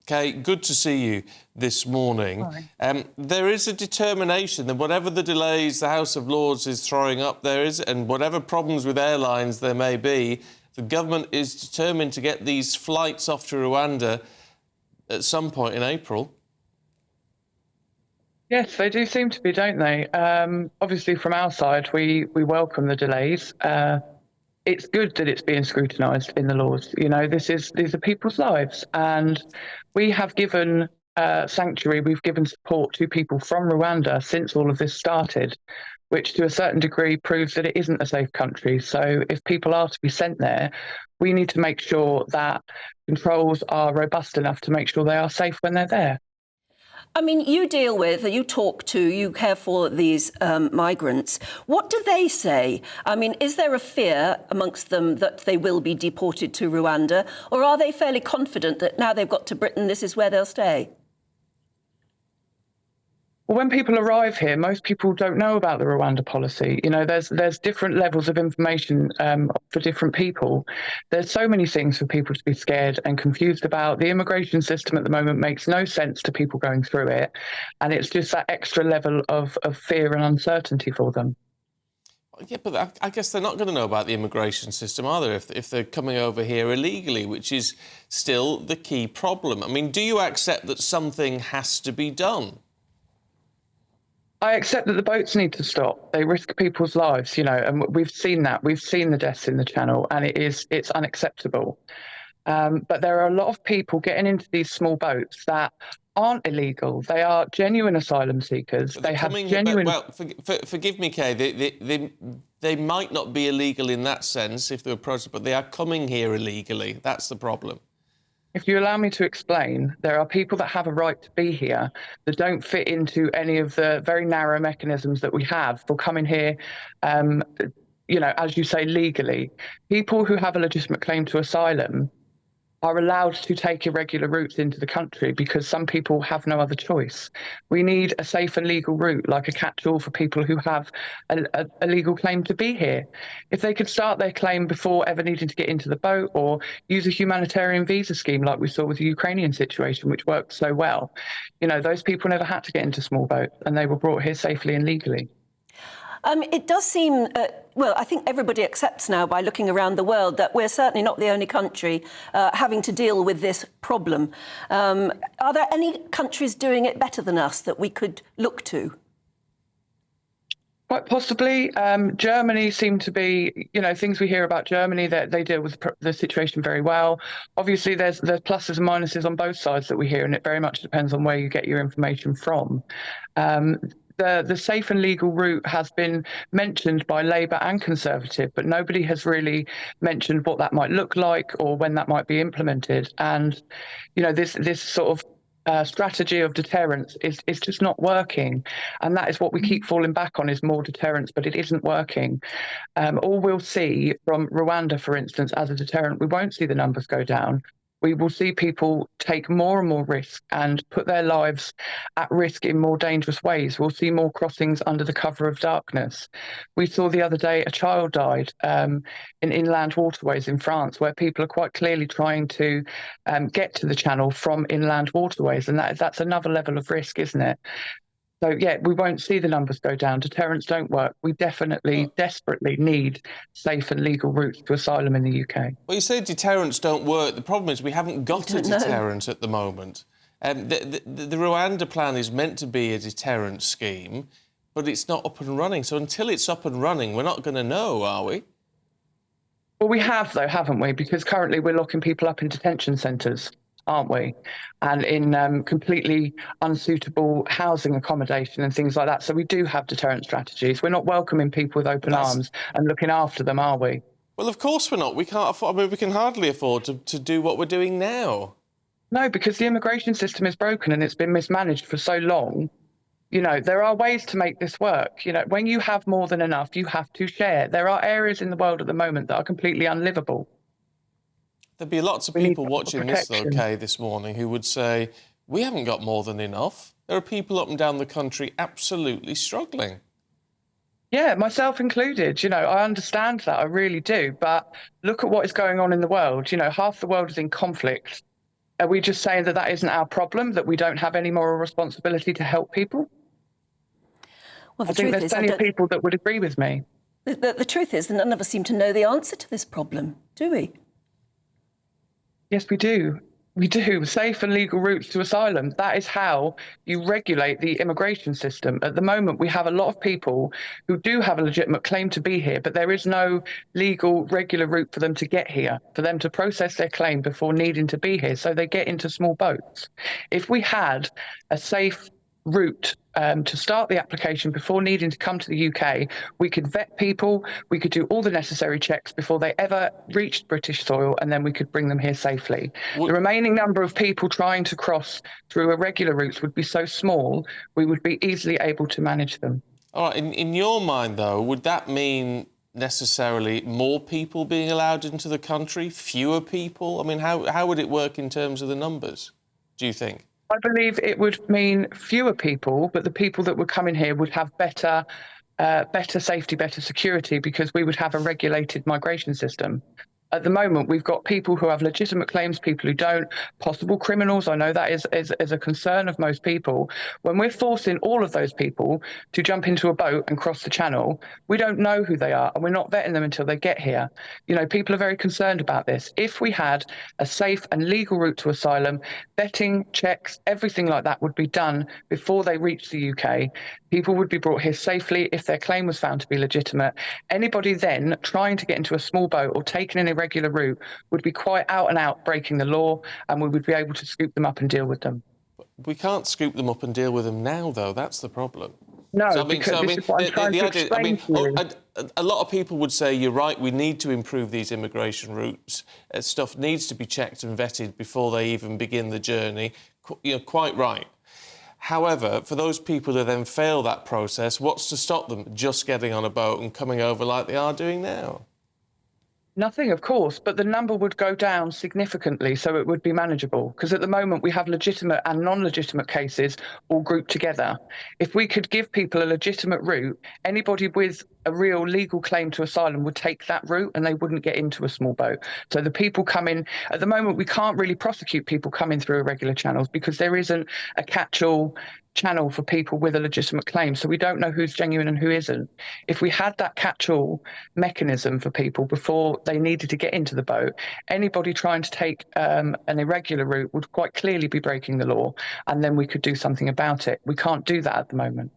Kay, good to see you this morning. There is a determination that whatever the delays the House of Lords is throwing up there is, and whatever problems with airlines there may be, the government is determined to get these flights off to Rwanda at some point in April. Yes, they do seem to be, don't they? Obviously, from our side, we welcome the delays. It's good that it's being scrutinised in the laws. You know, these are people's lives, and we have given sanctuary, we've given support to people from Rwanda since all of this started, which to a certain degree proves that it isn't a safe country. So if people are to be sent there, we need to make sure that controls are robust enough to make sure they are safe when they're there. I mean, you talk to, you care for these migrants. What do they say? I mean, is there a fear amongst them that they will be deported to Rwanda? Or are they fairly confident that now they've got to Britain, this is where they'll stay? Well, when people arrive here, most people don't know about the Rwanda policy. You know, there's different levels of information for different people. There's so many things for people to be scared and confused about. The immigration system at the moment makes no sense to people going through it. And it's just that extra level of fear and uncertainty for them. Yeah, but I guess they're not going to know about the immigration system, are they, if they're coming over here illegally, which is still the key problem. I mean, do you accept that something has to be done? I accept that the boats need to stop. They risk people's lives, you know, and we've seen that. We've seen the deaths in the channel, and it's unacceptable. But there are a lot of people getting into these small boats that aren't illegal. They are genuine asylum seekers. They have genuine... Well, forgive me, Kay, they might not be illegal in that sense if they're approached, but they are coming here illegally. That's the problem. If you allow me to explain, there are people that have a right to be here that don't fit into any of the very narrow mechanisms that we have for coming here, you know, as you say, legally. People who have a legitimate claim to asylum are allowed to take irregular routes into the country because some people have no other choice. We need a safe and legal route, like a catch-all for people who have a legal claim to be here. If they could start their claim before ever needing to get into the boat, or use a humanitarian visa scheme like we saw with the Ukrainian situation, which worked so well, you know, those people never had to get into small boats and they were brought here safely and legally. It does seem, well, I think everybody accepts now by looking around the world that we're certainly not the only country having to deal with this problem. Are there any countries doing it better than us that we could look to? Quite possibly. Germany seemed to be, you know, things we hear about Germany, that they deal with the situation very well. Obviously, there's pluses and minuses on both sides that we hear, and it very much depends on where you get your information from. The safe and legal route has been mentioned by Labour and Conservative, but nobody has really mentioned what that might look like or when that might be implemented. And, you know, this sort of strategy of deterrence is just not working. And that is what we keep falling back on, is more deterrence, but it isn't working. All we'll see from Rwanda, for instance, as a deterrent, we won't see the numbers go down. We will see people take more and more risk and put their lives at risk in more dangerous ways. We'll see more crossings under the cover of darkness. We saw the other day a child died in inland waterways in France, where people are quite clearly trying to get to the channel from inland waterways. And that's another level of risk, isn't it? So, yeah, we won't see the numbers go down. Deterrents don't work. We definitely, desperately need safe and legal routes to asylum in the UK. Well, you say deterrents don't work. The problem is we haven't got a deterrent at the moment. The Rwanda plan is meant to be a deterrent scheme, but it's not up and running. So until it's up and running, we're not going to know, are we? Well, we have, though, haven't we? Because currently we're locking people up in detention centres, aren't we? And in completely unsuitable housing accommodation and things like that. So we do have deterrent strategies. We're not welcoming people with open arms and looking after them, are we? Well, of course we're not. We can't afford, I mean, we can hardly afford to do what we're doing now. No, because the immigration system is broken and it's been mismanaged for so long. You know, there are ways to make this work. You know, when you have more than enough, you have to share. There are areas in the world at the moment that are completely unlivable. There'd be lots of people watching this, though, Kay, this morning, who would say, we haven't got more than enough. There are people up and down the country absolutely struggling. Yeah, myself included. You know, I understand that, I really do. But look at what is going on in the world. You know, half the world is in conflict. Are we just saying that that isn't our problem, that we don't have any moral responsibility to help people? Well, I think there's plenty of people that would agree with me. The truth is that none of us seem to know the answer to this problem, do we? Yes, we do. We do. Safe and legal routes to asylum. That is how you regulate the immigration system. At the moment, we have a lot of people who do have a legitimate claim to be here, but there is no legal, regular route for them to get here, for them to process their claim before needing to be here. So they get into small boats. If we had a safe route to start the application before needing to come to the UK, we could vet people, we could do all the necessary checks before they ever reached British soil, and then we could bring them here safely. The remaining number of people trying to cross through irregular routes would be so small, we would be easily able to manage them. All right, in your mind, though, would that mean necessarily more people being allowed into the country, fewer people? I mean, how would it work in terms of the numbers, do you think? I believe it would mean fewer people, but the people that would come in here would have better safety, better security, because we would have a regulated migration system. At the moment, we've got people who have legitimate claims, people who don't, possible criminals. I know that is a concern of most people. When we're forcing all of those people to jump into a boat and cross the channel, we don't know who they are, and we're not vetting them until they get here. You know, people are very concerned about this. If we had a safe and legal route to asylum, vetting, checks, everything like that would be done before they reach the UK. People would be brought here safely if their claim was found to be legitimate. Anybody then trying to get into a small boat or taking an irregular route would be quite out and out breaking the law, and we would be able to scoop them up and deal with them. We can't scoop them up and deal with them now, though. That's the problem. No, because this is what I'm trying to explain to you. A lot of people would say, you're right, we need to improve these immigration routes. Stuff needs to be checked and vetted before they even begin the journey. You're quite right. However, for those people who then fail that process, what's to stop them just getting on a boat and coming over like they are doing now? Nothing, of course, but the number would go down significantly, so it would be manageable. Because at the moment, we have legitimate and non-legitimate cases all grouped together. If we could give people a legitimate route, anybody with a real legal claim to asylum would take that route, and they wouldn't get into a small boat. So the people coming, at the moment, we can't really prosecute people coming through irregular channels because there isn't a catch-all channel for people with a legitimate claim. So we don't know who's genuine and who isn't. If we had that catch-all mechanism for people before they needed to get into the boat, anybody trying to take an irregular route would quite clearly be breaking the law, and then we could do something about it. We can't do that at the moment.